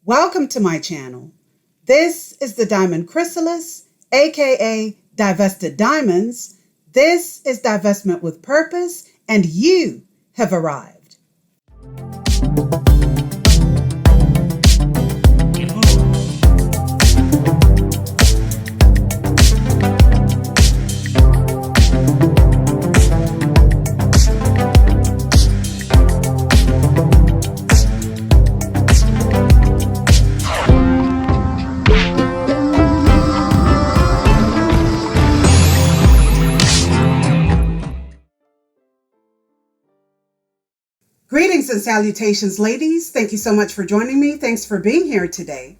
Welcome to my channel. This is the Diamond Chrysalis, aka Divested Diamonds. This is Divestment with Purpose, and you have arrived. Greetings and salutations, ladies. Thank you so much for joining me. Thanks for being here today.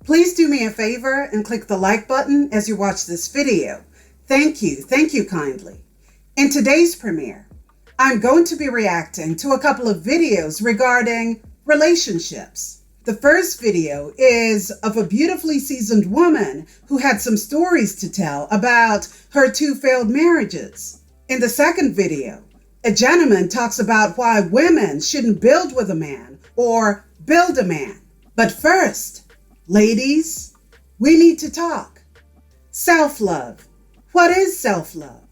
Please do me a favor and click the like button as you watch this video. Thank you kindly. In today's premiere, I'm going to be reacting to a couple of videos regarding relationships. The first video is of a beautifully seasoned woman who had some stories to tell about her 2 failed marriages. In the second video, a gentleman talks about why women shouldn't build with a man or build a man. But first, ladies, we need to talk. Self-love. What is self-love?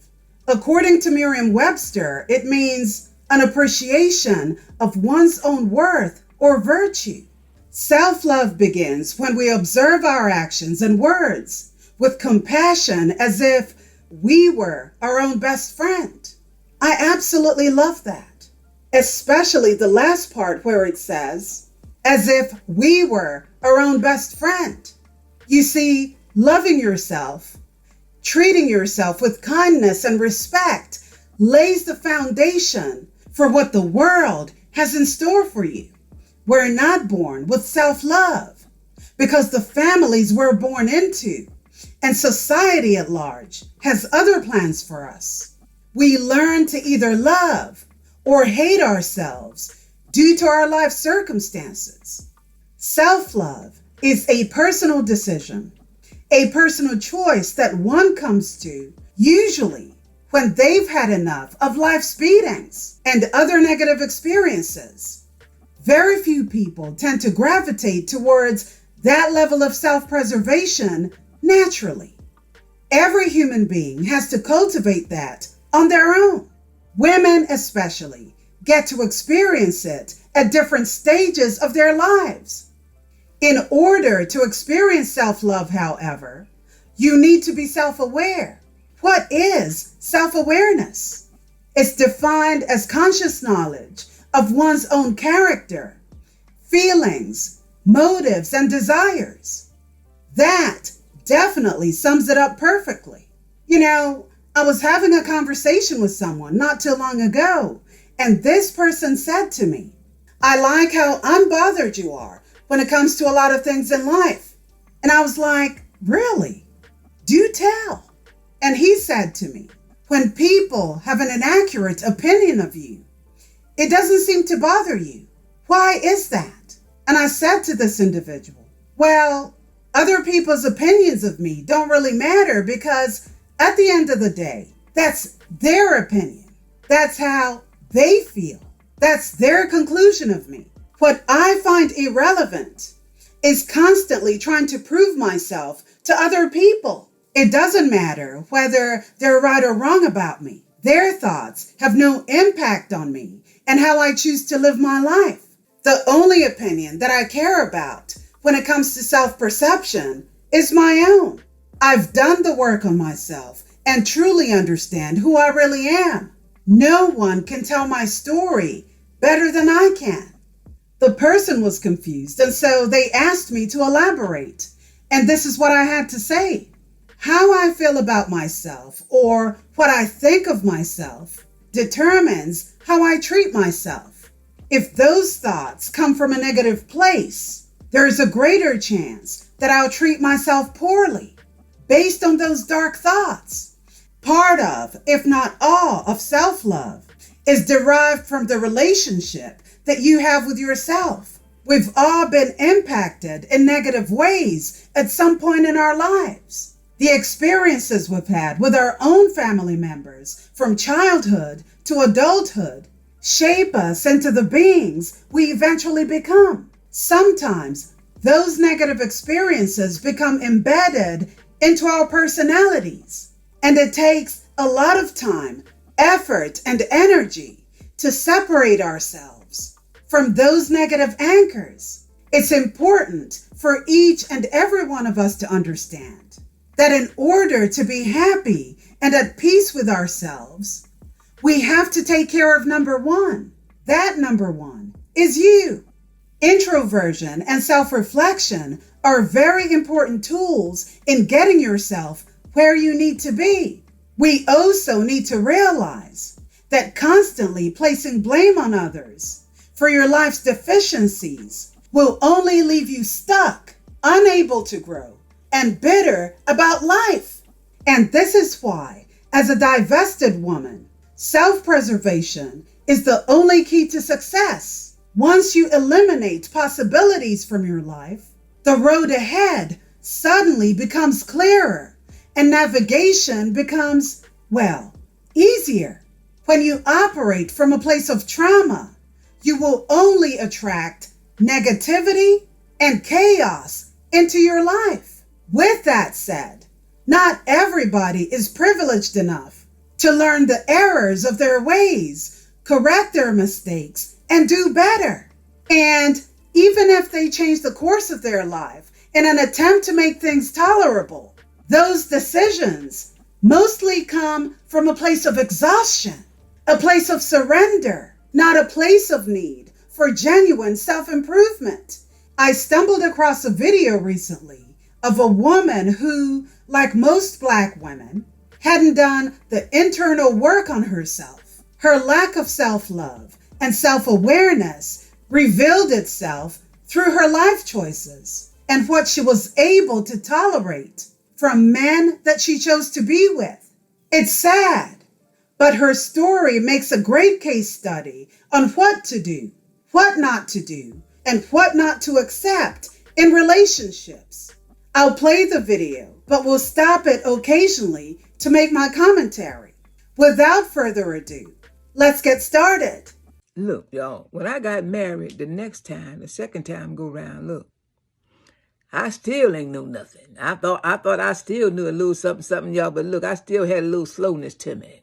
According to Merriam-Webster, it means an appreciation of one's own worth or virtue. Self-love begins when we observe our actions and words with compassion as if we were our own best friend. I absolutely love that, especially the last part where it says, as if we were our own best friend. You see, loving yourself, treating yourself with kindness and respect lays the foundation for what the world has in store for you. We're not born with self-love because the families we're born into and society at large has other plans for us. We learn to either love or hate ourselves due to our life circumstances. Self-love is a personal decision, a personal choice that one comes to usually when they've had enough of life's beatings and other negative experiences. Very few people tend to gravitate towards that level of self-preservation naturally. Every human being has to cultivate that on their own. Women especially get to experience it at different stages of their lives. In order to experience self-love, however, you need to be self-aware. What is self-awareness? It's defined as conscious knowledge of one's own character, feelings, motives, and desires. That definitely sums it up perfectly. I was having a conversation with someone not too long ago, and this person said to me, I like how unbothered you are when it comes to a lot of things in life. And I was like, really? Do tell. And he said to me, when people have an inaccurate opinion of you, it doesn't seem to bother you. Why is that? And I said to this individual, well, other people's opinions of me don't really matter because at the end of the day, that's their opinion. That's how they feel. That's their conclusion of me. What I find irrelevant is constantly trying to prove myself to other people. It doesn't matter whether they're right or wrong about me. Their thoughts have no impact on me and how I choose to live my life. The only opinion that I care about when it comes to self-perception is my own. I've done the work on myself and truly understand who I really am. No one can tell my story better than I can. The person was confused, and so they asked me to elaborate. And this is what I had to say. How I feel about myself or what I think of myself determines how I treat myself. If those thoughts come from a negative place, there is a greater chance that I'll treat myself poorly based on those dark thoughts. Part of, if not all, of self-love is derived from the relationship that you have with yourself. We've all been impacted in negative ways at some point in our lives. The experiences we've had with our own family members from childhood to adulthood shape us into the beings we eventually become. Sometimes those negative experiences become embedded into our personalities. And it takes a lot of time, effort, and energy to separate ourselves from those negative anchors. It's important for each and every one of us to understand that in order to be happy and at peace with ourselves, we have to take care of number one. That number one is you. Introversion and self-reflection are very important tools in getting yourself where you need to be. We also need to realize that constantly placing blame on others for your life's deficiencies will only leave you stuck, unable to grow, and bitter about life. And this is why, as a divested woman, self-preservation is the only key to success. Once you eliminate possibilities from your life, the road ahead suddenly becomes clearer and navigation becomes, well, easier. When you operate from a place of trauma, you will only attract negativity and chaos into your life. With that said, not everybody is privileged enough to learn the errors of their ways, correct their mistakes, and do better. And even if they change the course of their life in an attempt to make things tolerable, those decisions mostly come from a place of exhaustion, a place of surrender, not a place of need for genuine self-improvement. I stumbled across a video recently of a woman who, like most Black women, hadn't done the internal work on herself. Her lack of self-love and self-awareness revealed itself through her life choices and what she was able to tolerate from men that she chose to be with. It's sad, but her story makes a great case study on what to do, what not to do, and what not to accept in relationships. I'll play the video, but will stop it occasionally to make my commentary. Without further ado, let's get started. Look, y'all, when I got married the second time go round, look, I still ain't know nothing. I thought I still knew a little something, y'all, but look, I still had a little slowness to me.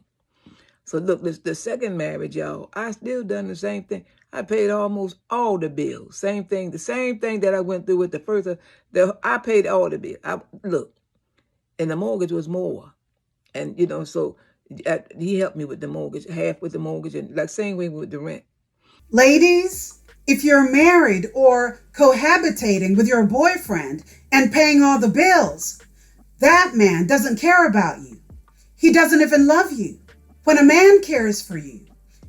So look, the second marriage, y'all, I still done the same thing. I paid almost all the bills. The same thing that I went through with the first. I paid all the bills. Look, and the mortgage was more. And, so he helped me with the mortgage, half with the mortgage, and like same way with the rent. Ladies, if you're married or cohabitating with your boyfriend and paying all the bills, that man doesn't care about you. He doesn't even love you. When a man cares for you,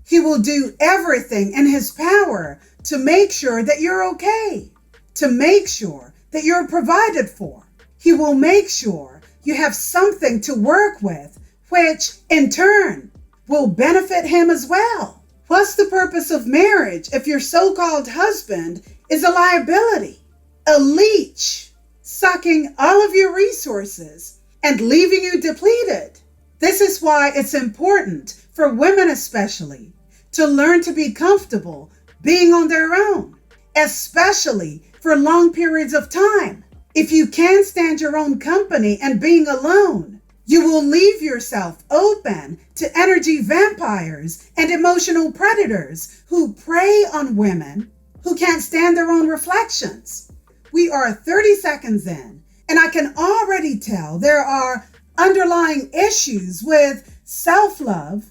he will do everything in his power to make sure that you're okay, to make sure that you're provided for. He will make sure you have something to work with, which in turn will benefit him as well. What's the purpose of marriage if your so-called husband is a liability, a leech, sucking all of your resources and leaving you depleted? This is why it's important for women especially to learn to be comfortable being on their own, especially for long periods of time. If you can't stand your own company and being alone, you will leave yourself open to energy vampires and emotional predators who prey on women who can't stand their own reflections. We are 30 seconds in, and I can already tell there are underlying issues with self-love,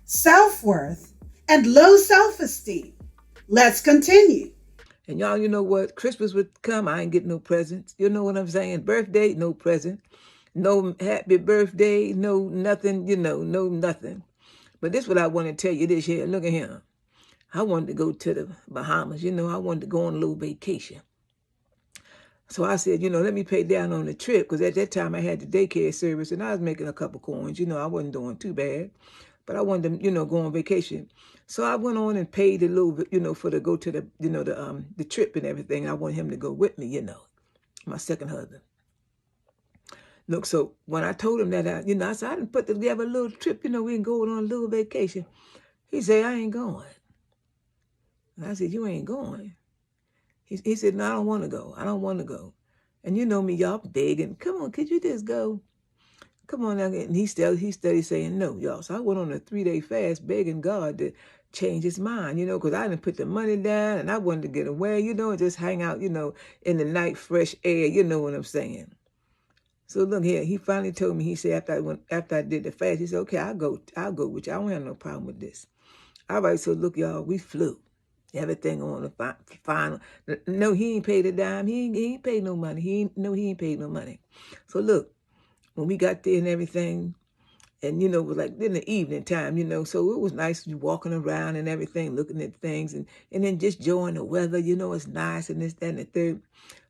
self-worth, and low self-esteem. Let's continue. And y'all, you know what? Christmas would come, I ain't getting no presents. You know what I'm saying? Birthday, no present. No happy birthday, no nothing, no nothing. But this is what I want to tell you this year. Look at him. I wanted to go to the Bahamas. I wanted to go on a little vacation. So I said, let me pay down on the trip, because at that time I had the daycare service and I was making a couple coins. I wasn't doing too bad, but I wanted to, go on vacation. So I went on and paid a little bit, for to go to the, the trip and everything. I wanted him to go with me, my second husband. Look, so when I told him that, I said, I didn't put together a little trip, we can go on a little vacation. He said, I ain't going. And I said, you ain't going? He said, no, I don't want to go. I don't want to go. And you know me, y'all begging, come on, could you just go? Come on now. And he steady saying no, y'all. So I went on a 3-day fast begging God to change his mind, because I didn't put the money down and I wanted to get away, and just hang out, in the night, fresh air, you know what I'm saying. So look here, he finally told me, he said, after I did the fast, he said, okay, I'll go with you. I don't have no problem with this. All right, so look, y'all, we flew. Everything on the final. No, he ain't paid a dime. He ain't paid no money. He ain't paid no money. So look, when we got there and everything, and, it was like in the evening time, so it was nice walking around and everything, looking at things and then just enjoying the weather, it's nice and this, that, and the third.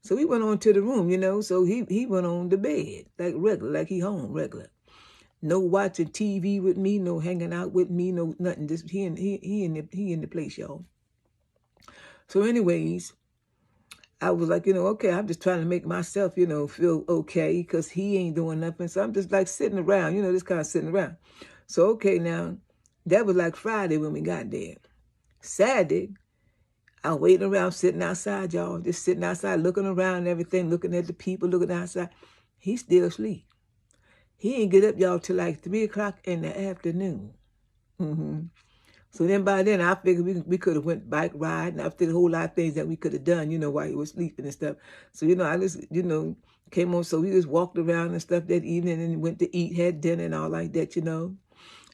So we went on to the room, so he went on to bed like regular, like he home regular. No watching TV with me, no hanging out with me, no nothing. Just he in the place, y'all. So anyways, I was like, okay, I'm just trying to make myself, feel okay because he ain't doing nothing. So I'm just like sitting around, just kind of sitting around. So, okay, now that was like Friday when we got there. Saturday, I waiting around, sitting outside, y'all, just sitting outside, looking around and everything, looking at the people, looking outside. He still asleep. He ain't get up, y'all, till like 3 o'clock in the afternoon. So then by then, I figured we could have went bike riding. I did a whole lot of things that we could have done, while he was sleeping and stuff. So, I just, came on. So we just walked around and stuff that evening and went to eat, had dinner and all like that,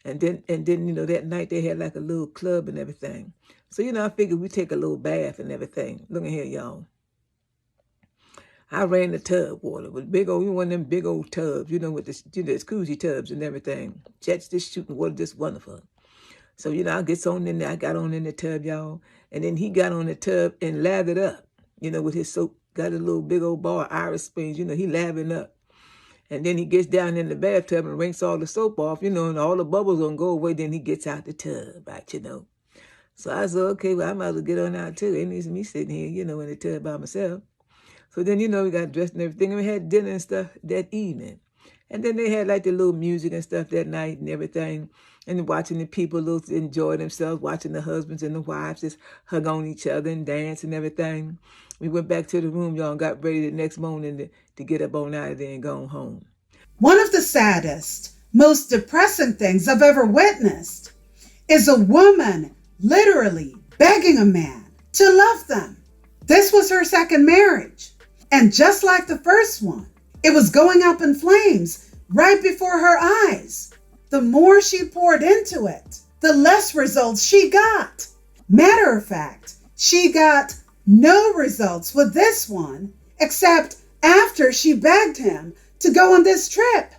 And then, that night they had like a little club and everything. So, I figured we'd take a little bath and everything. Look at here, y'all. I ran the tub water with big old, one of them big old tubs, with the, jacuzzi tubs and everything. Jets just shooting water, just wonderful. So, I gets on in there. I got on in the tub, y'all. And then he got on the tub and lathered up, with his soap. Got a little big old bar of Irish Springs, he lathering up. And then he gets down in the bathtub and rinses all the soap off, and all the bubbles gonna go away. Then he gets out the tub, right, So I said, okay, well, I might as well get on out too. It needs me sitting here, in the tub by myself. So then, we got dressed and everything, and we had dinner and stuff that evening. And then they had like the little music and stuff that night and everything. And watching the people enjoy themselves, watching the husbands and the wives just hug on each other and dance and everything. We went back to the room, y'all, and got ready the next morning to get up on out of there and go home. One of the saddest, most depressing things I've ever witnessed is a woman literally begging a man to love them. This was her second marriage. And just like the first one, it was going up in flames right before her eyes. The more she poured into it, the less results she got. Matter of fact, she got no results with this one, except after she begged him to go on this trip.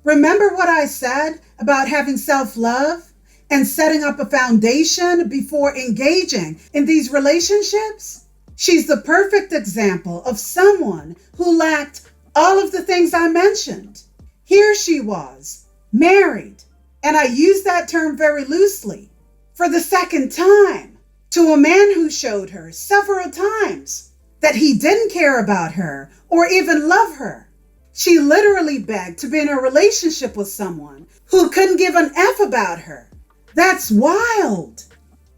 Remember what I said about having self-love and setting up a foundation before engaging in these relationships? She's the perfect example of someone who lacked all of the things I mentioned. Here she was, married, and I use that term very loosely, for the second time, to a man who showed her several times that he didn't care about her or even love her. She literally begged to be in a relationship with someone who couldn't give an F about her. That's wild.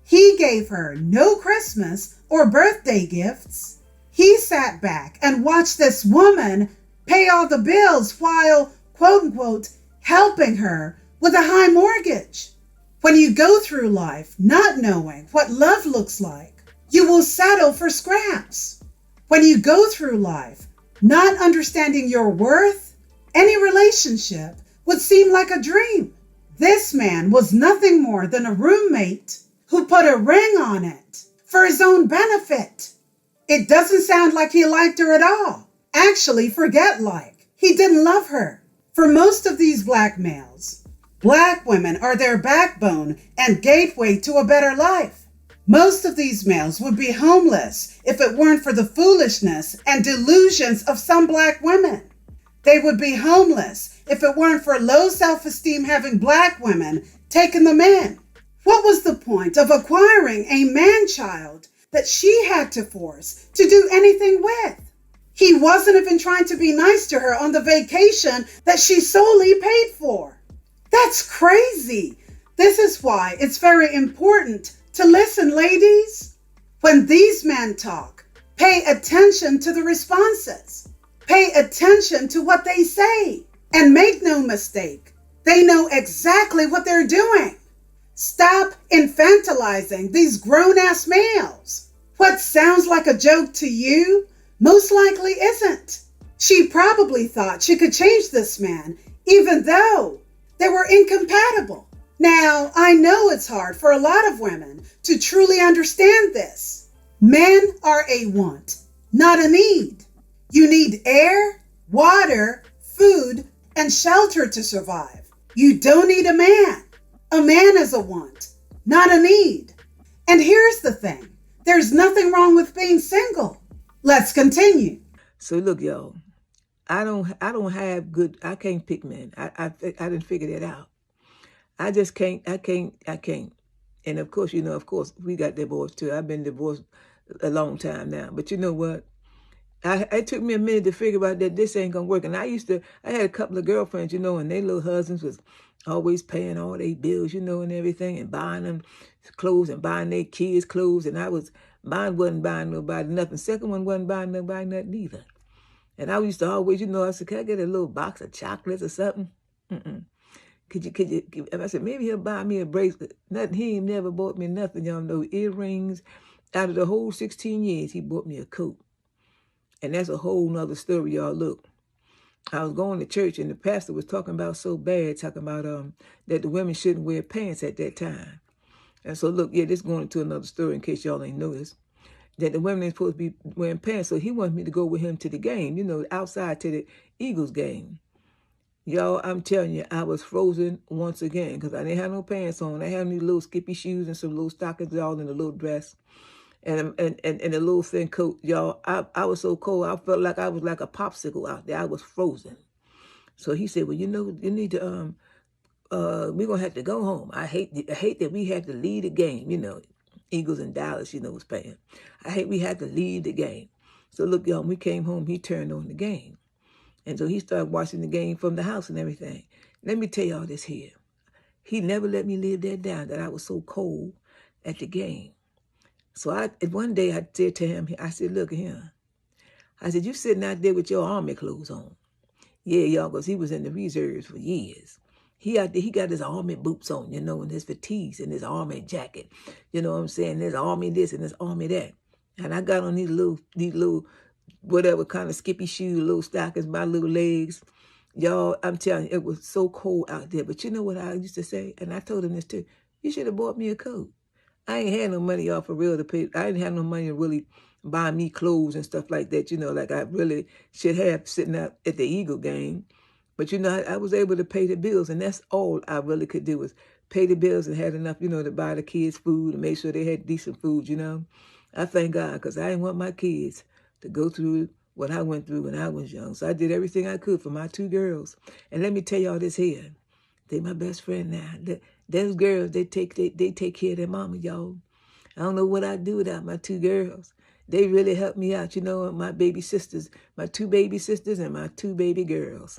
He gave her no Christmas or birthday gifts. He sat back and watched this woman pay all the bills while, quote unquote, helping her with a high mortgage. When you go through life not knowing what love looks like, you will settle for scraps. When you go through life not understanding your worth, any relationship would seem like a dream. This man was nothing more than a roommate who put a ring on it for his own benefit. It doesn't sound like he liked her at all. Actually, forget like. He didn't love her. For most of these black males, black women are their backbone and gateway to a better life. Most of these males would be homeless if it weren't for the foolishness and delusions of some black women. They would be homeless if it weren't for low self-esteem having black women taking them in. What was the point of acquiring a man-child that she had to force to do anything with? He wasn't even trying to be nice to her on the vacation that she solely paid for. That's crazy. This is why it's very important to listen, ladies. When these men talk, Pay attention to the responses. Pay attention to what they say. And make no mistake, they know exactly what they're doing. Stop infantilizing these grown-ass males. What sounds like a joke to you most likely isn't. She probably thought she could change this man, even though they were incompatible. Now, I know it's hard for a lot of women to truly understand this. Men are a want, not a need. You need air, water, food, and shelter to survive. You don't need a man. A man is a want, not a need. And here's the thing. There's nothing wrong with being single. Let's continue. So look, y'all, I can't pick men. I didn't figure that out. I just can't. And of course, we got divorced too. I've been divorced a long time now. But you know what? It took me a minute to figure out that this ain't gonna work. And I had a couple of girlfriends, and their little husbands was always paying all their bills, and everything, and buying them clothes and buying their kids clothes. And mine wasn't buying nobody nothing. Second one wasn't buying nobody nothing either. And I used to always, I said, can I get a little box of chocolates or something? Could you, I said, maybe he'll buy me a bracelet. Nothing, he ain't never bought me nothing, y'all know, earrings. Out of the whole 16 years, he bought me a coat. And that's a whole nother story, y'all. Look, I was going to church and the pastor was talking about that the women shouldn't wear pants at that time. And so look, this is going into another story in case y'all ain't noticed, that the women ain't supposed to be wearing pants. So he wanted me to go with him to the game, outside to the Eagles game. Y'all, I'm telling you, I was frozen once again because I didn't have no pants on. I had these little skippy shoes and some little stockings, all in a little dress. And a little thin coat, y'all. I was so cold, I felt like I was like a popsicle out there. I was frozen. So he said, well, you need to, we're going to have to go home. I hate that we had to leave the game, Eagles and Dallas, was playing. I hate we had to leave the game. So look, y'all, when we came home, he turned on the game. And so he started watching the game from the house and everything. Let me tell y'all this here. He never let me live that down, that I was so cold at the game. So one day I said to him, I said, look here. I said, you sitting out there with your army clothes on. Yeah, y'all, because he was in the reserves for years. He got his army boots on, and his fatigues and his army jacket. You know what I'm saying? There's army this and there's army that. And I got on these little, whatever kind of skippy shoes, little stockings, my little legs. Y'all, I'm telling you, it was so cold out there. But you know what I used to say? And I told him this too. You should have bought me a coat. I ain't had no money, y'all, for real to pay. I didn't have no money to really buy me clothes and stuff like that, like I really should have sitting out at the Eagle game. But, I was able to pay the bills, and that's all I really could do was pay the bills and had enough, to buy the kids food and make sure they had decent food, I thank God, because I didn't want my kids to go through what I went through when I was young. So I did everything I could for my two girls. And let me tell y'all this here. They my best friend now. Those girls, they take care of their mama, y'all. I don't know what I'd do without my two girls. They really helped me out, my baby sisters, my two baby sisters and my two baby girls.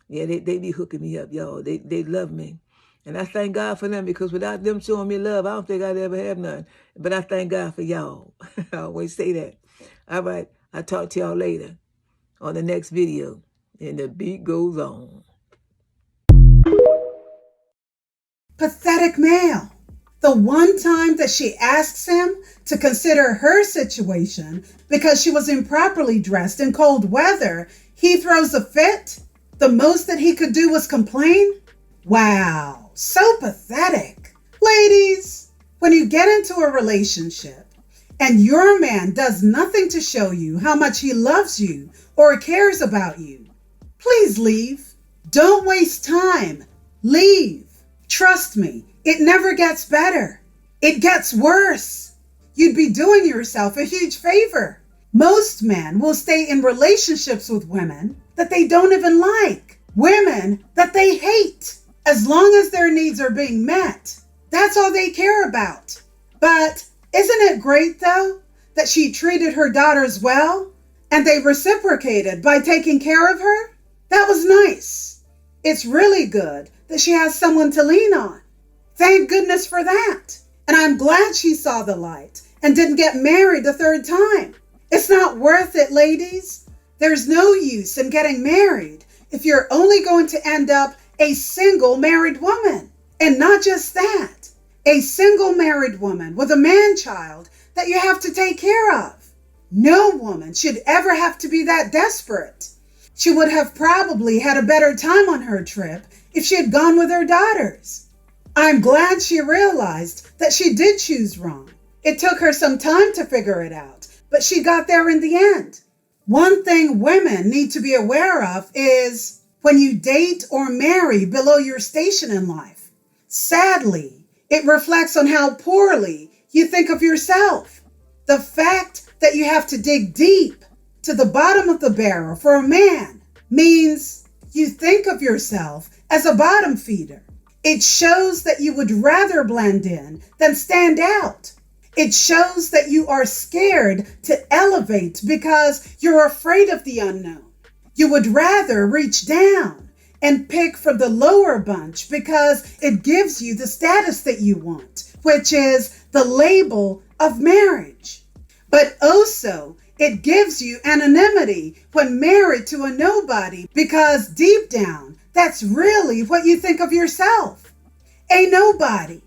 Yeah, they be hooking me up, y'all. They love me. And I thank God for them, because without them showing me love, I don't think I'd ever have none. But I thank God for y'all. I always say that. All right, I'll talk to y'all later on the next video. And the beat goes on. Pathetic male. The one time that she asks him to consider her situation because she was improperly dressed in cold weather, he throws a fit. The most that he could do was complain. Wow, so pathetic. Ladies, when you get into a relationship and your man does nothing to show you how much he loves you or cares about you, please leave. Don't waste time. Leave. Trust me, it never gets better. It gets worse. You'd be doing yourself a huge favor. Most men will stay in relationships with women that they don't even like, women that they hate, as long as their needs are being met. That's all they care about. But isn't it great, though, that she treated her daughters well and they reciprocated by taking care of her? That was nice. It's really good that she has someone to lean on. Thank goodness for that. And I'm glad she saw the light and didn't get married the third time. It's not worth it, ladies. There's no use in getting married if you're only going to end up a single married woman. And not just that, a single married woman with a man-child that you have to take care of. No woman should ever have to be that desperate. She would have probably had a better time on her trip if she had gone with her daughters. I'm glad she realized that she did choose wrong. It took her some time to figure it out, but she got there in the end. One thing women need to be aware of is when you date or marry below your station in life. Sadly, it reflects on how poorly you think of yourself. The fact that you have to dig deep to the bottom of the barrel for a man means you think of yourself as a bottom feeder. It shows that you would rather blend in than stand out. It shows that you are scared to elevate because you're afraid of the unknown. You would rather reach down and pick from the lower bunch because it gives you the status that you want, which is the label of marriage. But also, it gives you anonymity when married to a nobody because deep down, that's really what you think of yourself. A nobody.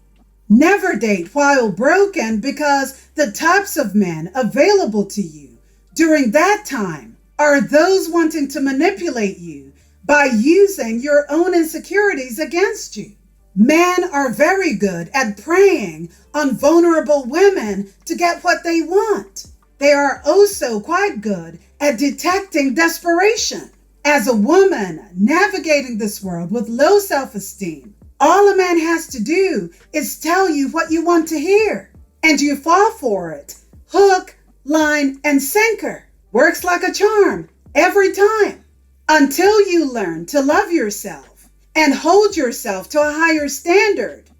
Never date while broken because the types of men available to you during that time are those wanting to manipulate you by using your own insecurities against you. Men are very good at preying on vulnerable women to get what they want. They are also quite good at detecting desperation. As a woman navigating this world with low self-esteem, all a man has to do is tell you what you want to hear, and you fall for it. Hook, line, and sinker. Works like a charm every time. Until you learn to love yourself and hold yourself to a higher standard,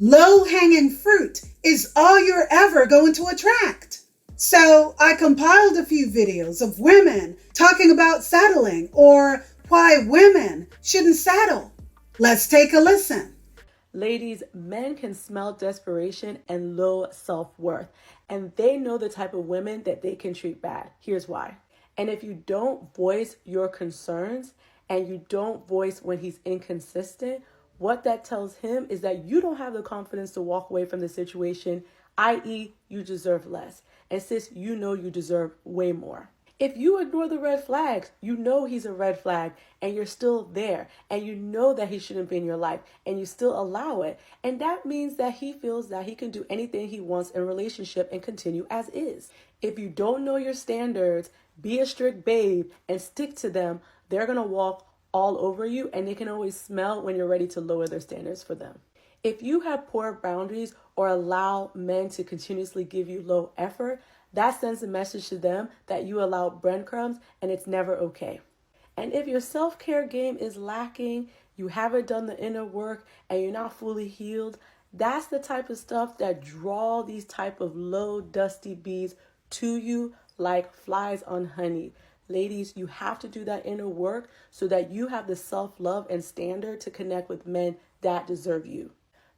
low-hanging fruit is all you're ever going to attract. So I compiled a few videos of women talking about settling or why women shouldn't settle. Let's take a listen. Ladies, men can smell desperation and low self-worth, and they know the type of women that they can treat bad. Here's why. And if you don't voice your concerns and you don't voice when he's inconsistent, what that tells him is that you don't have the confidence to walk away from the situation, i.e., you deserve less. And sis, you know you deserve way more. If you ignore the red flags, you know he's a red flag and you're still there and you know that he shouldn't be in your life and you still allow it. And that means that he feels that he can do anything he wants in a relationship and continue as is. If you don't know your standards, be a strict babe and stick to them, they're going to walk all over you and they can always smell when you're ready to lower their standards for them. If you have poor boundaries or allow men to continuously give you low effort, that sends a message to them that you allow breadcrumbs and it's never okay. And if your self-care game is lacking, you haven't done the inner work and you're not fully healed, that's the type of stuff that draw these type of low, dusty bees to you like flies on honey. Ladies, you have to do that inner work so that you have the self-love and standard to connect with men that deserve you.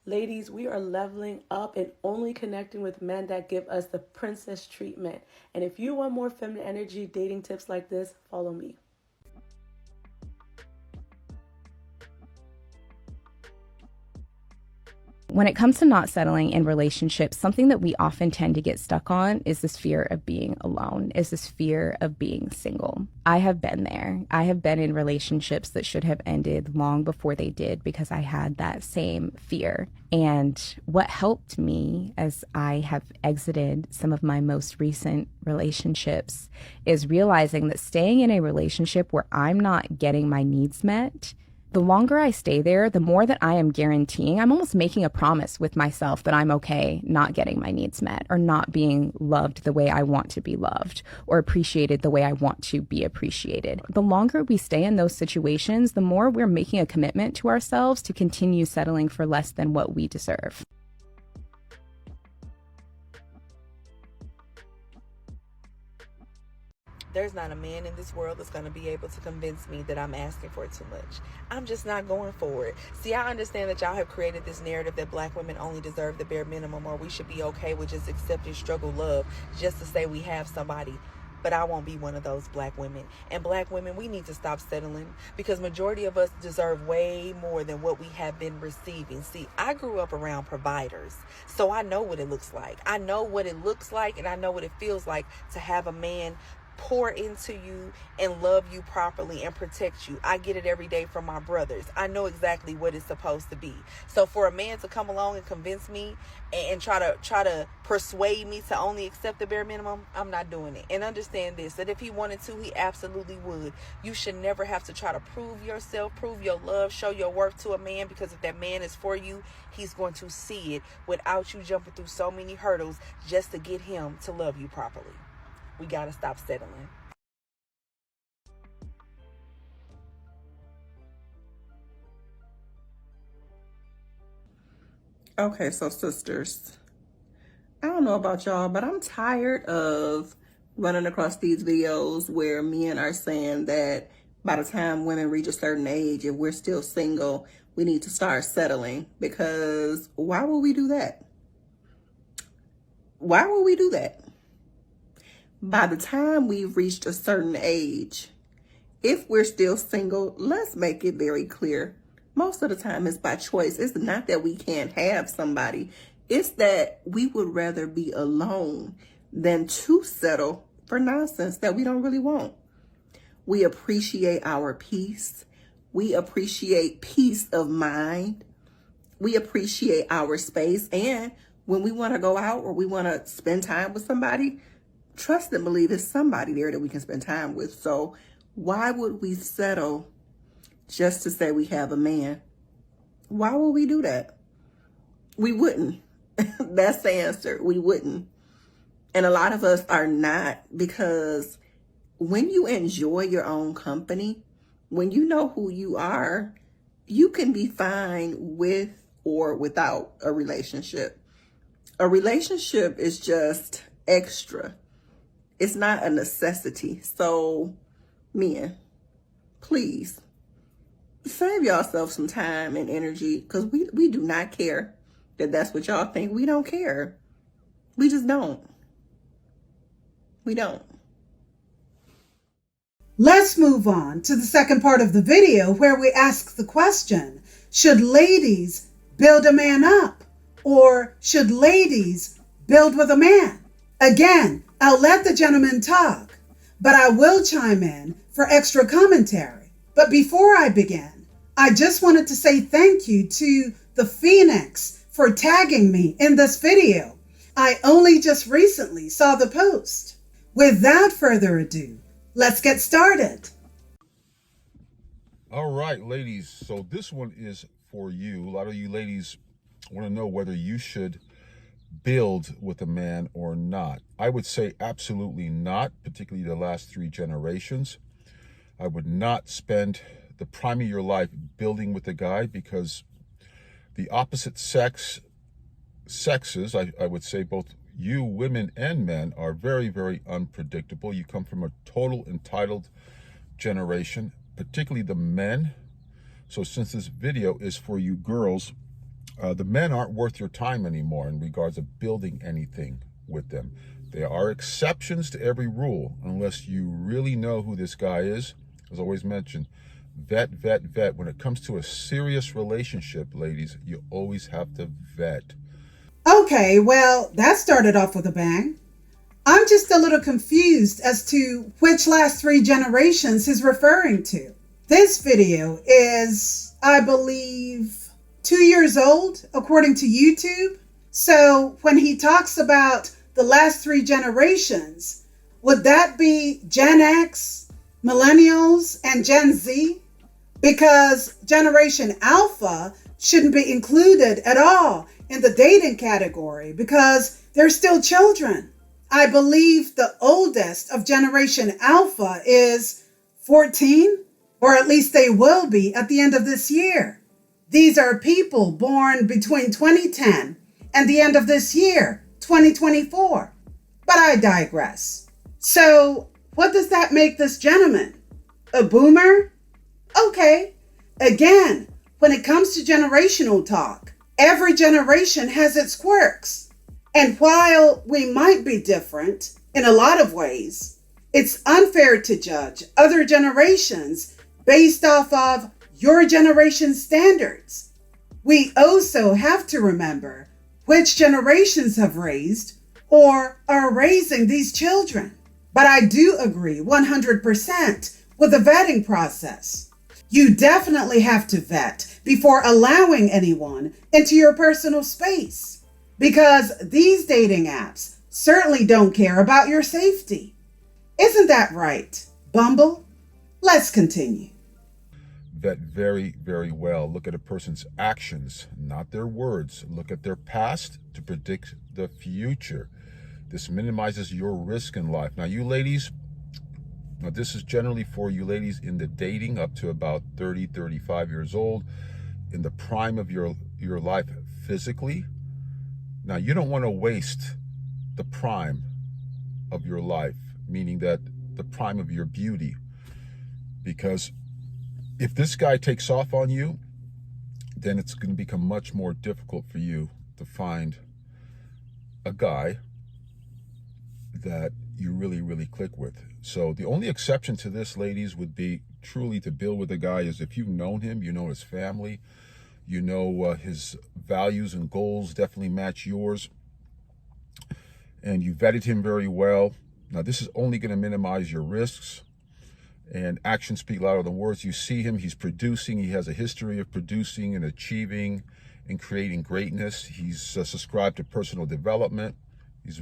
Ladies, we are leveling up and only connecting with men that give us the princess treatment. And if you want more feminine energy dating tips like this, follow me. When it comes to not settling in relationships, something that we often tend to get stuck on is this fear of being alone, is this fear of being single. I have been there. I have been in relationships that should have ended long before they did because I had that same fear. And what helped me as I have exited some of my most recent relationships is realizing that staying in a relationship where I'm not getting my needs met, the longer I stay there, the more that I am guaranteeing, I'm almost making a promise with myself that I'm okay not getting my needs met or not being loved the way I want to be loved or appreciated the way I want to be appreciated. The longer we stay in those situations, the more we're making a commitment to ourselves to continue settling for less than what we deserve. There's not a man in this world that's going to be able to convince me that I'm asking for too much. I'm just not going for it. See, I understand that y'all have created this narrative that black women only deserve the bare minimum or we should be okay with just accepting struggle love just to say we have somebody. but I won't be one of those black women. And black women, we need to stop settling, because majority of us deserve way more than what we have been receiving. See, I grew up around providers, so I know what it looks like. I know what it looks like, and I know what it feels like to have a man pour into you and love you properly and protect you. I get it every day from my brothers. I know exactly what it's supposed to be. So for a man to come along and convince me and try to persuade me to only accept the bare minimum, I'm not doing it. And understand this, that if he wanted to, he absolutely would. You should never have to try to prove yourself, prove your love, show your worth to a man, because if that man is for you, he's going to see it without you jumping through so many hurdles just to get him to love you properly. We got to stop settling. Okay, so sisters, I don't know about y'all, but I'm tired of running across these videos where men are saying that by the time women reach a certain age, if we're still single, we need to start settling. Because why would we do that? Why would we do that? By the time we've reached a certain age, if we're still single, let's make it very clear. Most of the time it's by choice. It's not that we can't have somebody. It's that we would rather be alone than to settle for nonsense that we don't really want. We appreciate our peace. We appreciate peace of mind. We appreciate our space. And when we want to go out or we want to spend time with somebody, trust and believe there's somebody there that we can spend time with. So why would we settle just to say we have a man? Why would we do that? We wouldn't. That's the answer. We wouldn't. And a lot of us are not, because when you enjoy your own company, when you know who you are, you can be fine with or without a relationship. A relationship is just extra. It's not a necessity. So, men, please save yourself some time and energy, because we do not care that that's what y'all think. We don't care. We just don't. We don't. Let's move on to the second part of the video, where we ask the question, should ladies build a man up, or should ladies build with a man? Again, I'll let the gentleman talk, but I will chime in for extra commentary. But before I begin, I just wanted to say thank you to the Phoenix for tagging me in this video. I only just recently saw the post. Without further ado, let's get started. All right, ladies. So this one is for you. A lot of you ladies want to know whether you should build with a man or not. I would say absolutely not, particularly the last 3 generations. I would not spend the prime of your life building with a guy, because the opposite sexes, I would say both you, women and men, are very, very unpredictable. You come from a total entitled generation, particularly the men. So since this video is for you girls, the men aren't worth your time anymore in regards of building anything with them. There are exceptions to every rule, unless you really know who this guy is. As always mentioned, vet. When it comes to a serious relationship, ladies, you always have to vet. Okay, well, that started off with a bang. I'm just a little confused as to which last 3 generations he's referring to. This video is, I believe, 2 years old, according to YouTube. So when he talks about the last 3 generations, would that be Gen X, Millennials, and Gen Z? Because Generation Alpha shouldn't be included at all in the dating category, because they're still children. I believe the oldest of Generation Alpha is 14, or at least they will be at the end of this year. These are people born between 2010 and the end of this year, 2024. But I digress. So what does that make this gentleman? A boomer? Okay. Again, when it comes to generational talk, every generation has its quirks. And while we might be different in a lot of ways, It's unfair to judge other generations based off of your generation's standards. We also have to remember which generations have raised or are raising these children. But I do agree 100% with the vetting process. You definitely have to vet before allowing anyone into your personal space, because these dating apps certainly don't care about your safety. Isn't that right, Bumble? Let's continue. Vet very, very well. Look at a person's actions, not their words. Look at their past to predict the future. This minimizes your risk in life. Now, you ladies, now this is generally for you ladies in the dating up to about 30, 35 years old, in the prime of your life physically. Now, you don't want to waste the prime of your life, meaning that the prime of your beauty, because if this guy takes off on you, then it's going to become much more difficult for you to find a guy that you really, really click with. So the only exception to this, ladies, would be truly to build with a guy is if you've known him, you know his family, you know his values and goals definitely match yours, and you vetted him very well. Now, this is only going to minimize your risks, and actions speak louder than words. You see him, he's producing, he has a history of producing and achieving and creating greatness. He's subscribed to personal development. He's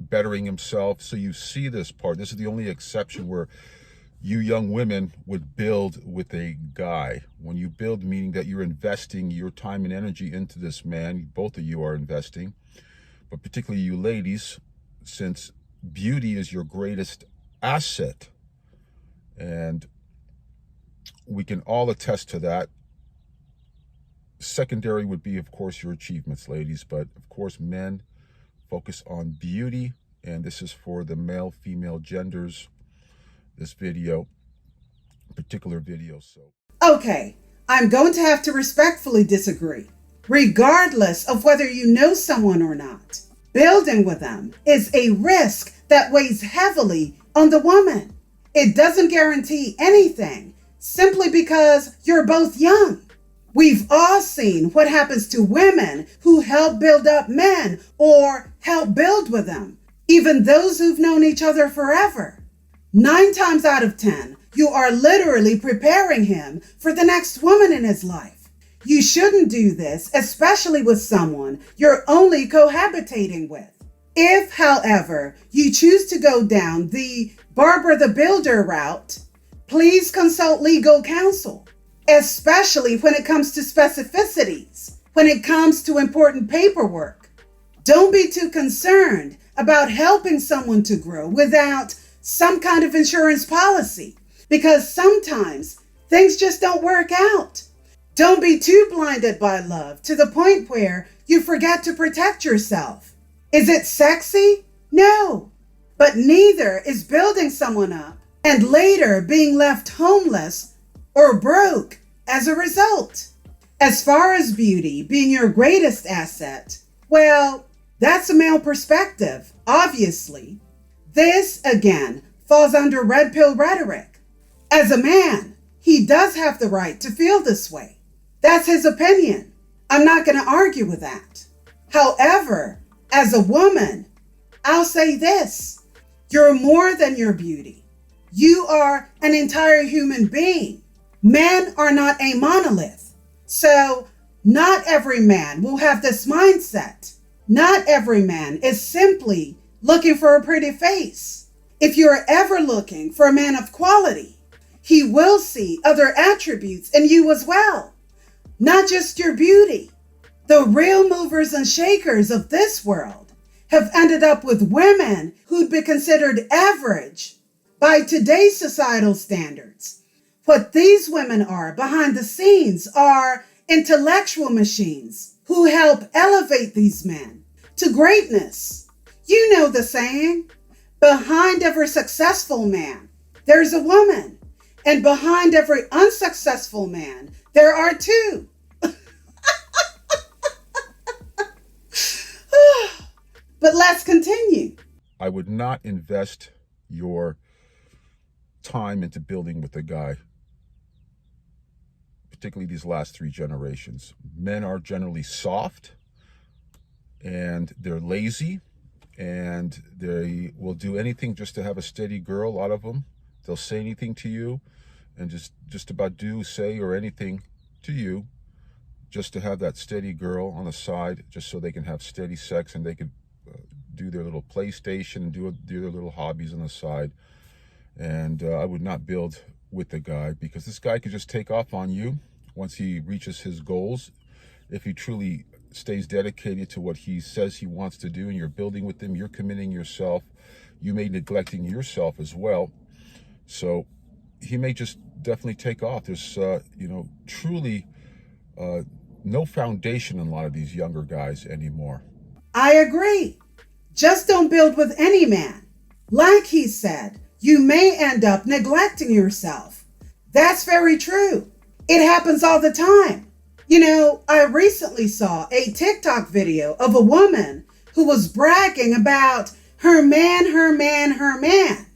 bettering himself. So you see this part. This is the only exception where you young women would build with a guy. When you build, meaning that you're investing your time and energy into this man. Both of you are investing, but particularly you ladies, since beauty is your greatest asset, and we can all attest to that. Secondary would be, of course, your achievements, ladies, but of course, men focus on beauty, and this is for the male, female genders, this video, particular video. So, Okay, I'm going to have to respectfully disagree. Regardless of whether you know someone or not, building with them is a risk that weighs heavily on the woman. It doesn't guarantee anything simply because you're both young. We've all seen what happens to women who help build up men or help build with them, even those who've known each other forever. 9 times out of 10, you are literally preparing him for the next woman in his life. You shouldn't do this, especially with someone you're only cohabitating with. If, however, you choose to go down the Barbara the Builder route, please consult legal counsel, especially when it comes to specificities, when it comes to important paperwork. Don't be too concerned about helping someone to grow without some kind of insurance policy, because sometimes things just don't work out. Don't be too blinded by love to the point where you forget to protect yourself. Is it sexy? No. But neither is building someone up and later being left homeless or broke as a result. As far as beauty being your greatest asset, well, that's a male perspective, obviously. This, again, falls under red pill rhetoric. As a man, he does have the right to feel this way. That's his opinion. I'm not going to argue with that. However, as a woman, I'll say this: you're more than your beauty. You are an entire human being. Men are not a monolith. So not every man will have this mindset. Not every man is simply looking for a pretty face. If you're ever looking for a man of quality, he will see other attributes in you as well, not just your beauty. The real movers and shakers of this world have ended up with women who'd be considered average by today's societal standards. What these women are behind the scenes are intellectual machines who help elevate these men to greatness. You know the saying, behind every successful man, there's a woman, and behind every unsuccessful man, there are two. But let's continue. I would not invest your time into building with a guy, particularly these last 3 generations. Men are generally soft, and they're lazy, and they will do anything just to have a steady girl. A lot of them, they'll say anything to you, and just about do, say, or anything to you, just to have that steady girl on the side, just so they can have steady sex, and they can do their little PlayStation and do their little hobbies on the side. And I would not build with the guy, because this guy could just take off on you once he reaches his goals. If he truly stays dedicated to what he says he wants to do, and you're building with him, you're committing yourself, you may neglecting yourself as well. So he may just definitely take off. There's, truly no foundation in a lot of these younger guys anymore. I agree. Just don't build with any man. Like he said, you may end up neglecting yourself. That's very true. It happens all the time. I recently saw a TikTok video of a woman who was bragging about her man.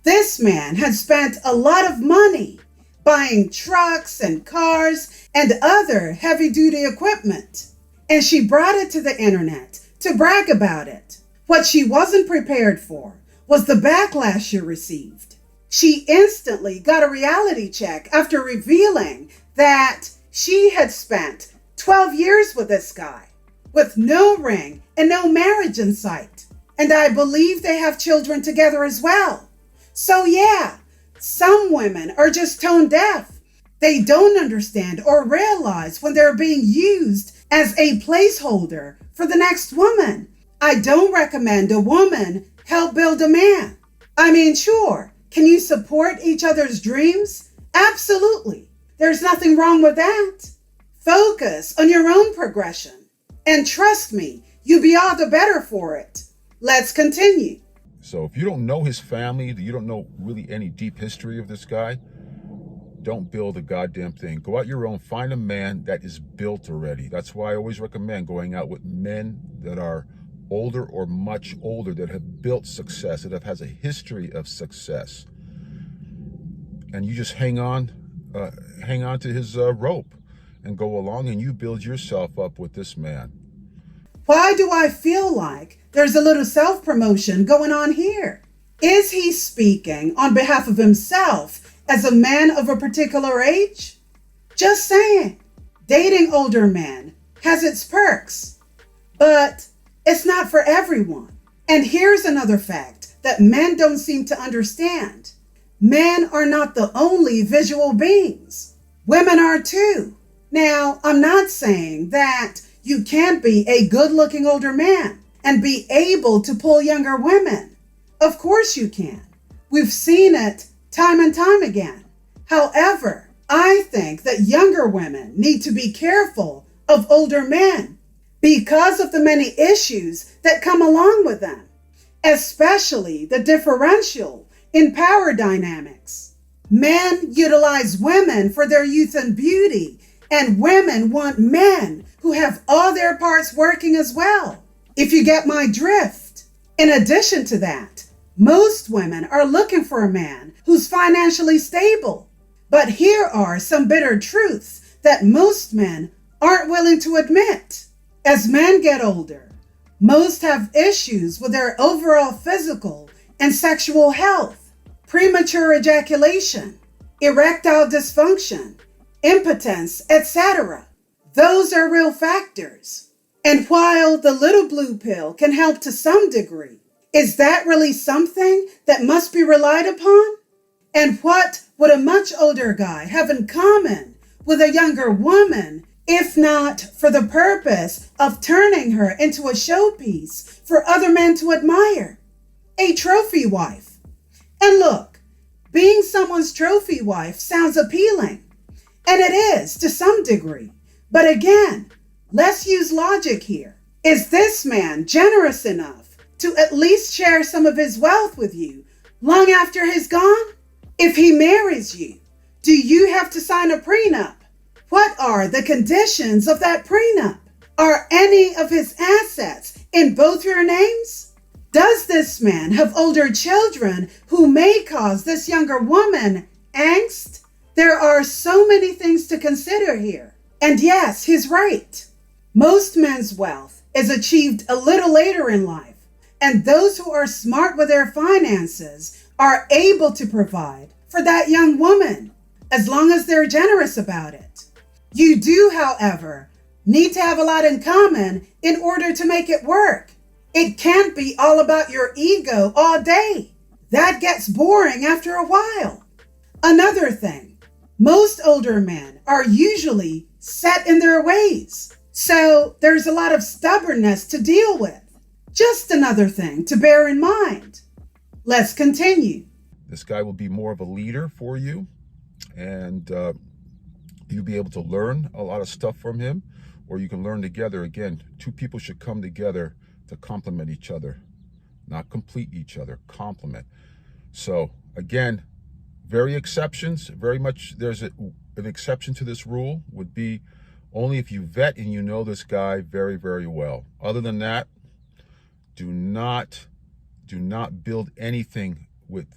This man had spent a lot of money buying trucks and cars and other heavy-duty equipment, and she brought it to the internet to brag about it. What she wasn't prepared for was the backlash she received. She instantly got a reality check after revealing that she had spent 12 years with this guy, with no ring and no marriage in sight. And I believe they have children together as well. So yeah, some women are just tone deaf. They don't understand or realize when they're being used as a placeholder for the next woman. I don't recommend a woman help build a man. I mean, sure, can you support each other's dreams? Absolutely. There's nothing wrong with that. Focus on your own progression. And trust me, you'll be all the better for it. Let's continue. So if you don't know his family, you don't know really any deep history of this guy, don't build a goddamn thing. Go out your own, find a man that is built already. That's why I always recommend going out with men that are older or much older, that have built success, that has a history of success. And you just hang on to his rope and go along, and you build yourself up with this man. Why do I feel like there's a little self-promotion going on here? Is he speaking on behalf of himself as a man of a particular age? Just saying, dating older men has its perks, but it's not for everyone. And here's another fact that men don't seem to understand. Men are not the only visual beings. Women are too. Now, I'm not saying that you can't be a good-looking older man and be able to pull younger women. Of course you can. We've seen it time and time again. However, I think that younger women need to be careful of older men because of the many issues that come along with them, especially the differential in power dynamics. Men utilize women for their youth and beauty, and women want men who have all their parts working as well, if you get my drift. In addition to that, most women are looking for a man who's financially stable. But here are some bitter truths that most men aren't willing to admit. As men get older, most have issues with their overall physical and sexual health, premature ejaculation, erectile dysfunction, impotence, etc. Those are real factors. And while the little blue pill can help to some degree, is that really something that must be relied upon? And what would a much older guy have in common with a younger woman, if not for the purpose of turning her into a showpiece for other men to admire? A trophy wife. And look, being someone's trophy wife sounds appealing. And it is to some degree. But again, let's use logic here. Is this man generous enough to at least share some of his wealth with you long after he's gone? If he marries you, do you have to sign a prenup? What are the conditions of that prenup? Are any of his assets in both your names? Does this man have older children who may cause this younger woman angst? There are so many things to consider here. And yes, he's right. Most men's wealth is achieved a little later in life, and those who are smart with their finances are able to provide for that young woman, as long as they're generous about it. You do, however, need to have a lot in common in order to make it work. It can't be all about your ego all day. That gets boring after a while. Another thing, most older men are usually set in their ways, so there's a lot of stubbornness to deal with. Just another thing to bear in mind. Let's continue. This guy will be more of a leader for you, and you'll be able to learn a lot of stuff from him, or you can learn together. Again, two people should come together to complement each other, not complete each other, complement. So again, very much there's an exception to this rule would be only if you vet and you know this guy very, very well. Other than that, do not build anything with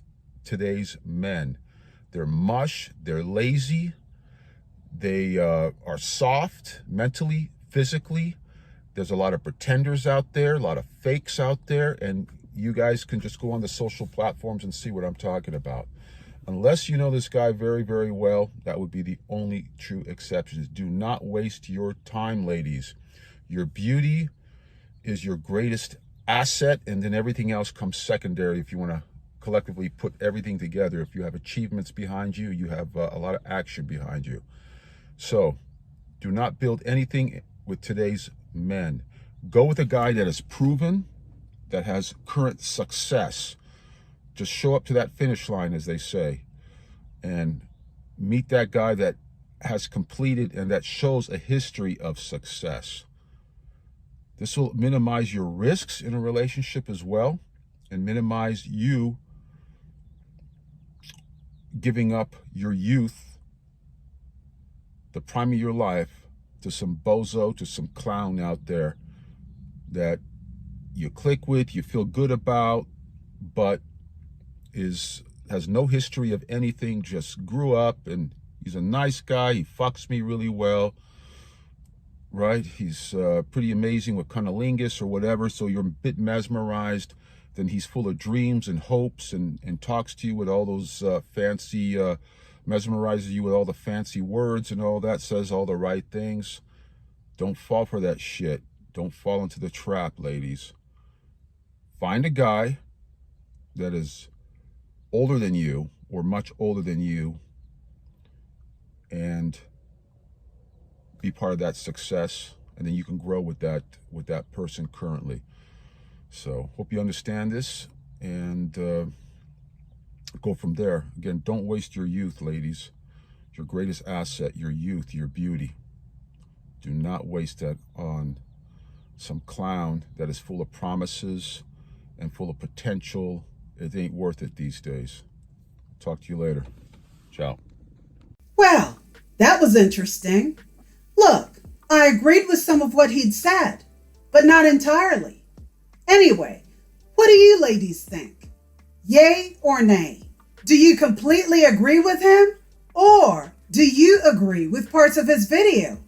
today's men. They're mush, they're lazy, they are soft mentally, physically. There's a lot of pretenders out there, a lot of fakes out there, and you guys can just go on the social platforms and see what I'm talking about. Unless you know this guy very, very well, that would be the only true exceptions. Do not waste your time, ladies. Your beauty is your greatest asset, and then everything else comes secondary if you want to collectively put everything together. If you have achievements behind you, you have a lot of action behind you. So do not build anything with today's men. Go with a guy that is proven, that has current success. Just show up to that finish line, as they say, and meet that guy that has completed and that shows a history of success. This will minimize your risks in a relationship as well, and minimize you giving up your youth, the prime of your life, to some bozo, to some clown out there that you click with, you feel good about, but has no history of anything, just grew up and he's a nice guy, he fucks me really well, right? He's pretty amazing with cunnilingus or whatever, so you're a bit mesmerized. Then he's full of dreams and hopes and talks to you with all those fancy mesmerizes you with all the fancy words and all that, says all the right things. Don't fall for that shit. Don't fall into the trap, ladies. Find a guy that is older than you or much older than you and be part of that success, and then you can grow with that person currently. So hope you understand this and go from there. Again, don't waste your youth, ladies. Your greatest asset, your youth, your beauty. Do not waste that on some clown that is full of promises and full of potential. It ain't worth it these days. Talk to you later. Ciao. Well, that was interesting. Look, I agreed with some of what he'd said, but not entirely. Anyway, what do you ladies think? Yay or nay? Do you completely agree with him? Or do you agree with parts of his video?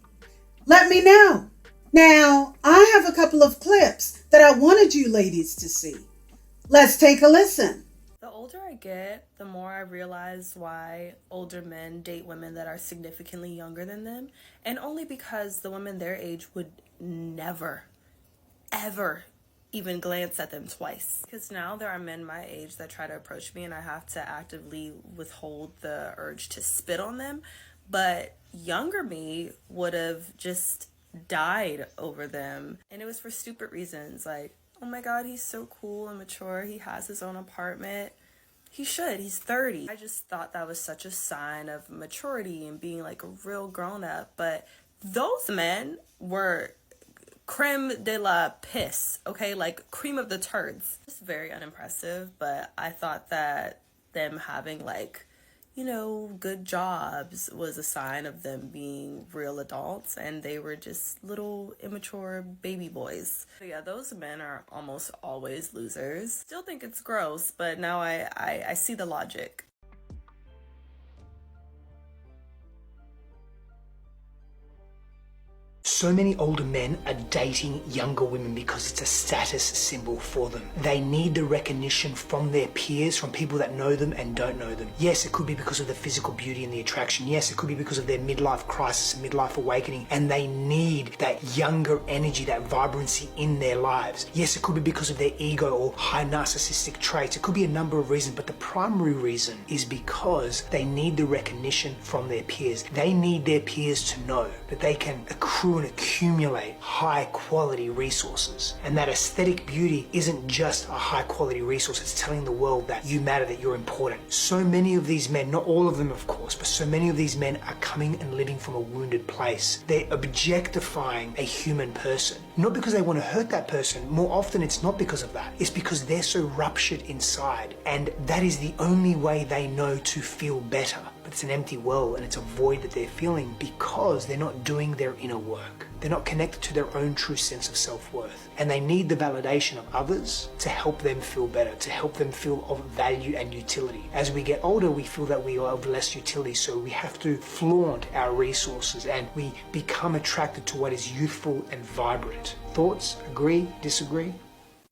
Let me know. Now, I have a couple of clips that I wanted you ladies to see. Let's take a listen. The older I get, the more I realize why older men date women that are significantly younger than them, and only because the women their age would never, ever even glance at them twice. Because now there are men my age that try to approach me and I have to actively withhold the urge to spit on them, but younger me would have just died over them, and it was for stupid reasons like, oh my god, he's so cool and mature, he has his own apartment. He should, he's 30. I just thought that was such a sign of maturity and being like a real grown-up, but those men were creme de la piss, okay, like cream of the turds. It's very unimpressive, but I thought that them having like good jobs was a sign of them being real adults, and they were just little immature baby boys. But yeah, those men are almost always losers. Still think it's gross, but now I see the logic. So many older men are dating younger women because it's a status symbol for them. They need the recognition from their peers, from people that know them and don't know them. Yes, it could be because of the physical beauty and the attraction. Yes, it could be because of their midlife crisis and midlife awakening, and they need that younger energy, that vibrancy in their lives. Yes, it could be because of their ego or high narcissistic traits. It could be a number of reasons, but the primary reason is because they need the recognition from their peers. They need their peers to know that they can accrue and accumulate high quality resources, and that aesthetic beauty isn't just a high quality resource. It's telling the world that you matter, that you're important. So many of these men, not all of them of course, but so many of these men are coming and living from a wounded place. They're objectifying a human person, not because they want to hurt that person. More often it's not because of that. It's because they're so ruptured inside, and that is the only way they know to feel better. But it's an empty well, and it's a void that they're feeling because they're not doing their inner work. They're not connected to their own true sense of self-worth. And they need the validation of others to help them feel better, to help them feel of value and utility. As we get older, we feel that we are of less utility, so we have to flaunt our resources and we become attracted to what is youthful and vibrant. Thoughts? Agree? Disagree?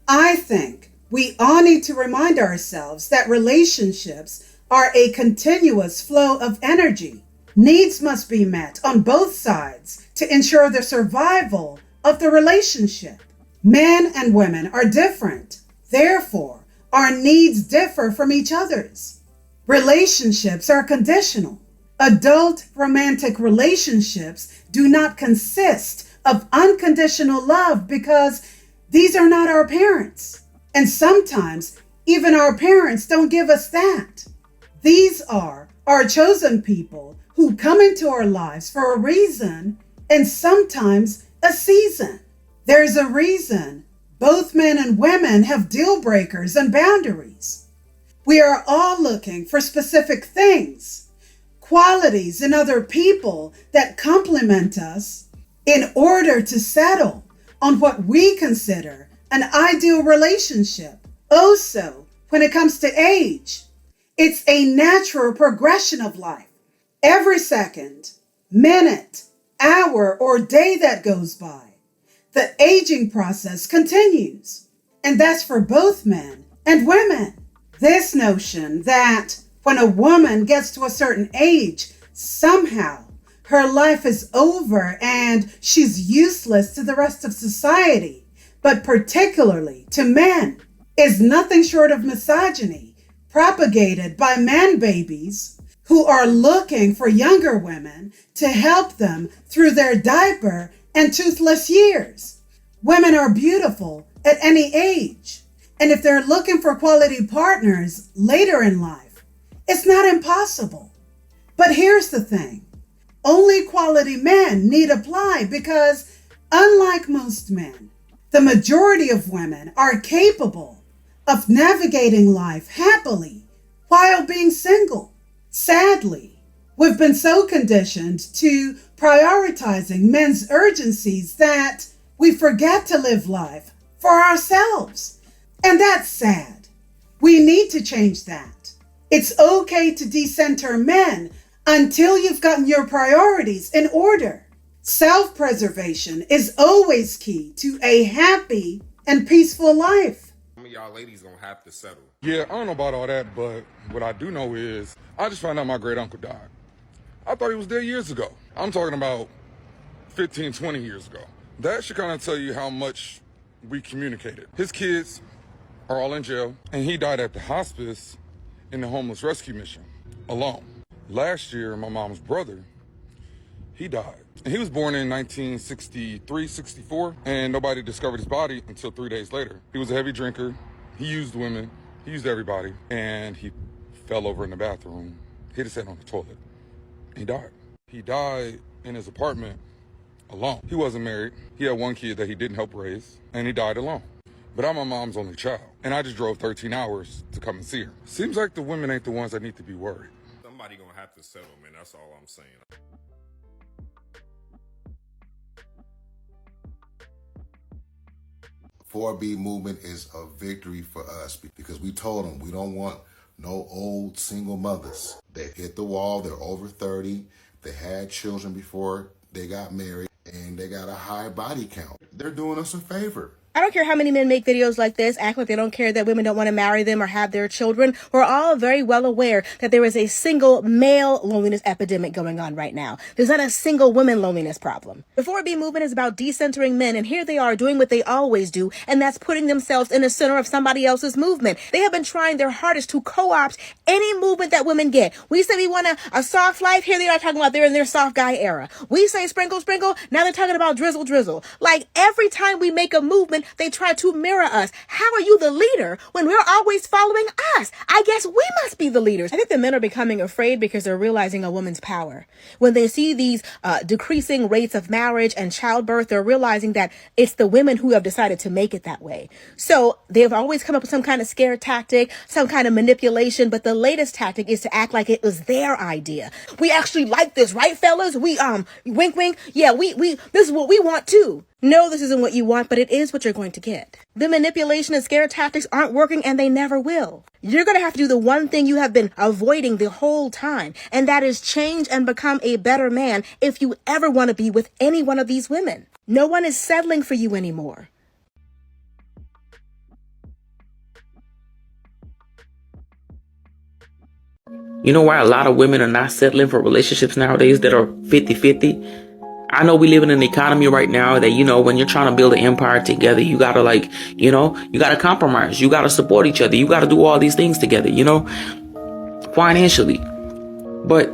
I think we all need to remind ourselves that relationships are a continuous flow of energy. Needs must be met on both sides to ensure the survival of the relationship. Men and women are different. Therefore, our needs differ from each other's. Relationships are conditional. Adult romantic relationships do not consist of unconditional love because these are not our parents. And sometimes even our parents don't give us that. These are our chosen people who come into our lives for a reason and sometimes a season. There's a reason both men and women have deal breakers and boundaries. We are all looking for specific things, qualities in other people that complement us in order to settle on what we consider an ideal relationship. Also, when it comes to age, it's a natural progression of life. Every second, minute, hour, or day that goes by, the aging process continues. And that's for both men and women. This notion that when a woman gets to a certain age, somehow her life is over and she's useless to the rest of society, but particularly to men, is nothing short of misogyny propagated by man babies who are looking for younger women to help them through their diaper and toothless years. Women are beautiful at any age, and if they're looking for quality partners later in life, it's not impossible. But here's the thing. Only quality men need apply because, unlike most men, the majority of women are capable of navigating life happily while being single. Sadly, we've been so conditioned to prioritizing men's urgencies that we forget to live life for ourselves. And that's sad. We need to change that. It's okay to decenter men until you've gotten your priorities in order. Self-preservation is always key to a happy and peaceful life. Some of y'all ladies gonna have to settle. Yeah, I don't know about all that, but what I do know is I just found out my great uncle died. I thought he was dead years ago. I'm talking about 15, 20 years ago. That should kind of tell you how much we communicated. His kids are all in jail, and he died at the hospice in the homeless rescue mission alone. Last year, my mom's brother, he died. And he was born in 1963, 64, and nobody discovered his body until 3 days later. He was a heavy drinker. He used women. He used everybody. And he fell over in the bathroom, hit his head on the toilet. He died. He died in his apartment alone. He wasn't married. He had one kid that he didn't help raise, and he died alone. But I'm my mom's only child, and I just drove 13 hours to come and see her. Seems like the women ain't the ones that need to be worried. Somebody gonna have to settle, man. That's all I'm saying. 4B movement is a victory for us because we told them we don't want no old single mothers. They hit the wall, they're over 30, they had children before they got married, and they got a high body count. They're doing us a favor. I don't care how many men make videos like this, act like they don't care that women don't want to marry them or have their children. We're all very well aware that there is a single male loneliness epidemic going on right now. There's not a single women loneliness problem. The 4B movement is about decentering men, and here they are doing what they always do, and that's putting themselves in the center of somebody else's movement. They have been trying their hardest to co-opt any movement that women get. We say we want a soft life, here they are talking about they're in their soft guy era. We say sprinkle, sprinkle, now they're talking about drizzle, drizzle. Like every time we make a movement, they try to mirror us. How are you the leader when we're always following us? I guess we must be the leaders. I think the men are becoming afraid because they're realizing a woman's power. When they see these decreasing rates of marriage and childbirth, they're realizing that it's the women who have decided to make it that way. So they've always come up with some kind of scare tactic, some kind of manipulation, but the latest tactic is to act like it was their idea. We actually like this, right, fellas? We, wink, wink. Yeah, we, this is what we want too. No, this isn't what you want, but it is what you're going to get. The manipulation and scare tactics aren't working, and they never will. You're going to have to do the one thing you have been avoiding the whole time, and that is change and become a better man if you ever want to be with any one of these women. No one is settling for you anymore. You know why a lot of women are not settling for relationships nowadays that are 50-50? I know we live in an economy right now that, when you're trying to build an empire together, you gotta you gotta compromise. You gotta support each other. You gotta do all these things together, financially. But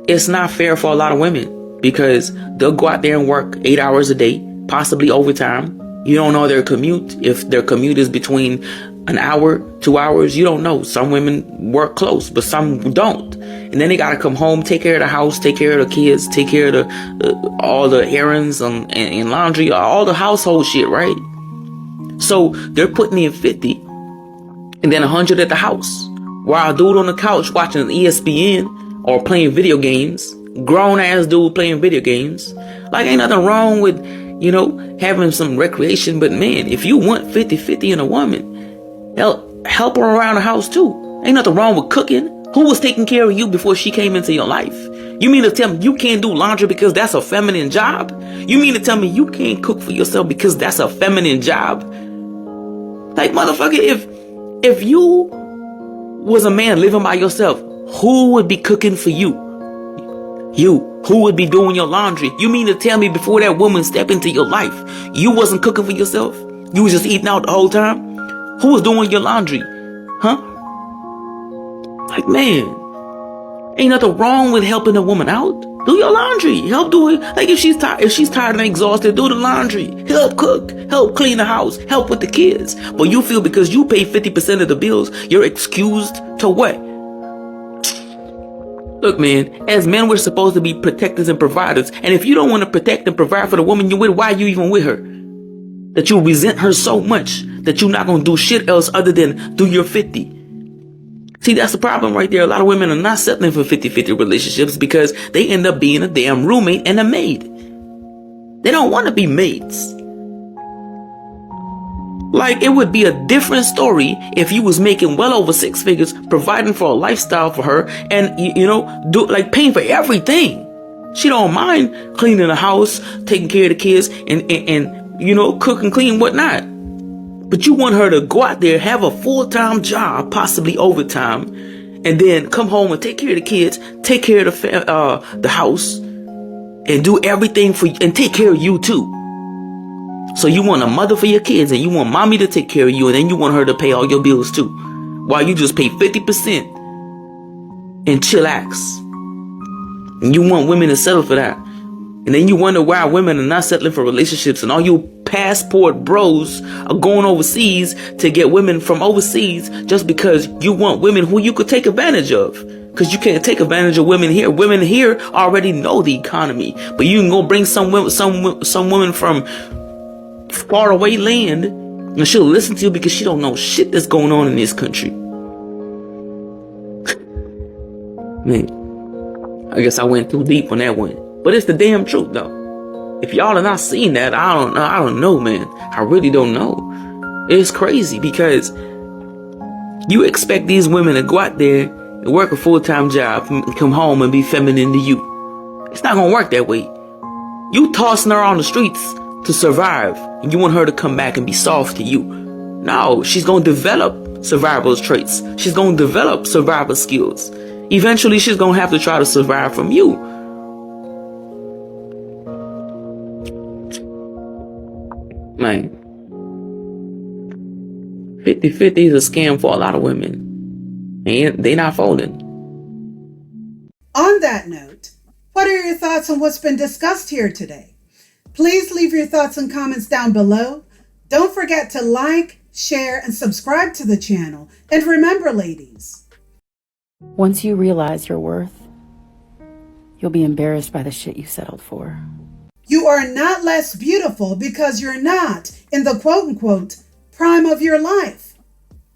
it's not fair for a lot of women because they'll go out there and work 8 hours a day, possibly overtime. You don't know their commute. If their commute is between an hour, 2 hours, you don't know. Some women work close, but some don't. And then they got to come home, take care of the house, take care of the kids, take care of all the errands and laundry, all the household shit, right? So they're putting in 50 and then 100 at the house. While a dude on the couch watching ESPN or playing video games, grown ass dude playing video games. Like ain't nothing wrong with, having some recreation. But man, if you want 50-50 in a woman, help her around the house too. Ain't nothing wrong with cooking. Who was taking care of you before she came into your life? You mean to tell me you can't do laundry because that's a feminine job? You mean to tell me you can't cook for yourself because that's a feminine job? Like, motherfucker, if you was a man living by yourself, who would be cooking for you? You. Who would be doing your laundry? You mean to tell me before that woman stepped into your life, you wasn't cooking for yourself? You was just eating out the whole time? Who was doing your laundry? Huh? Like, man, ain't nothing wrong with helping a woman out. Do your laundry. Help do it. Like, if she's tired and exhausted, do the laundry. Help cook. Help clean the house. Help with the kids. But you feel because you pay 50% of the bills, you're excused to what? Look, man, as men, we're supposed to be protectors and providers. And if you don't want to protect and provide for the woman you're with, why are you even with her? That you resent her so much that you're not going to do shit else other than do your 50. See, that's the problem right there. A lot of women are not settling for 50-50 relationships because they end up being a damn roommate and a maid. They don't want to be maids. Like, it would be a different story if you was making well over 6 figures, providing for a lifestyle for her, and, paying for everything. She don't mind cleaning the house, taking care of the kids, and cook and clean, whatnot. But you want her to go out there, have a full-time job, possibly overtime, and then come home and take care of the kids, take care of the house, and do everything for you, and take care of you too. So you want a mother for your kids, and you want mommy to take care of you, and then you want her to pay all your bills too, while you just pay 50% and chillax. And you want women to settle for that. And then you wonder why women are not settling for relationships, and all you passport bros are going overseas to get women from overseas just because you want women who you could take advantage of. Because you can't take advantage of women here. Women here already know the economy, but you can go bring some woman from far away land, and she'll listen to you because she don't know shit that's going on in this country. Man. I guess I went too deep on that one. But it's the damn truth, though. If y'all are not seeing that, I don't know, man. I really don't know. It's crazy because you expect these women to go out there and work a full-time job and come home and be feminine to you. It's not gonna work that way. You tossing her on the streets to survive, and you want her to come back and be soft to you. No, she's gonna develop survival traits. She's gonna develop survival skills. Eventually, she's gonna have to try to survive from you. Man, 50-50 is a scam for a lot of women. And they not folding. On that note, what are your thoughts on what's been discussed here today? Please leave your thoughts and comments down below. Don't forget to like, share, and subscribe to the channel. And remember, ladies, once you realize your worth, you'll be embarrassed by the shit you settled for. you are not less beautiful because you're not in the quote-unquote prime of your life.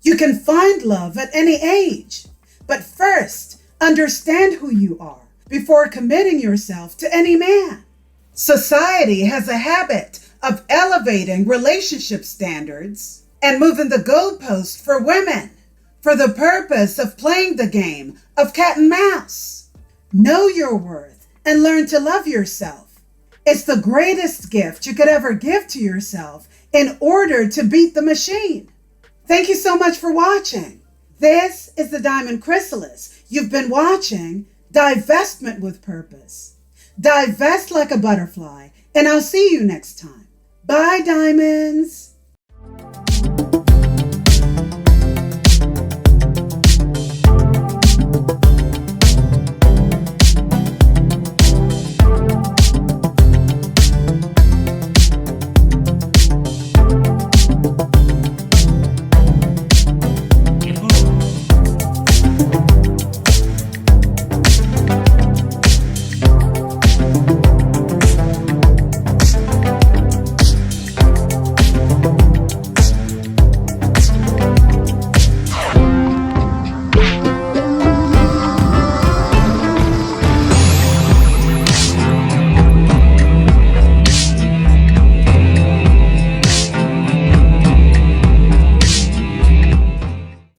You can find love at any age. But first, understand who you are before committing yourself to any man. Society has a habit of elevating relationship standards and moving the goalpost for women for the purpose of playing the game of cat and mouse. Know your worth and learn to love yourself. It's the greatest gift you could ever give to yourself in order to beat the machine. Thank you so much for watching. This is the Diamond Chrysalis. You've been watching Divestment with Purpose. Divest like a butterfly, and I'll see you next time. Bye, diamonds.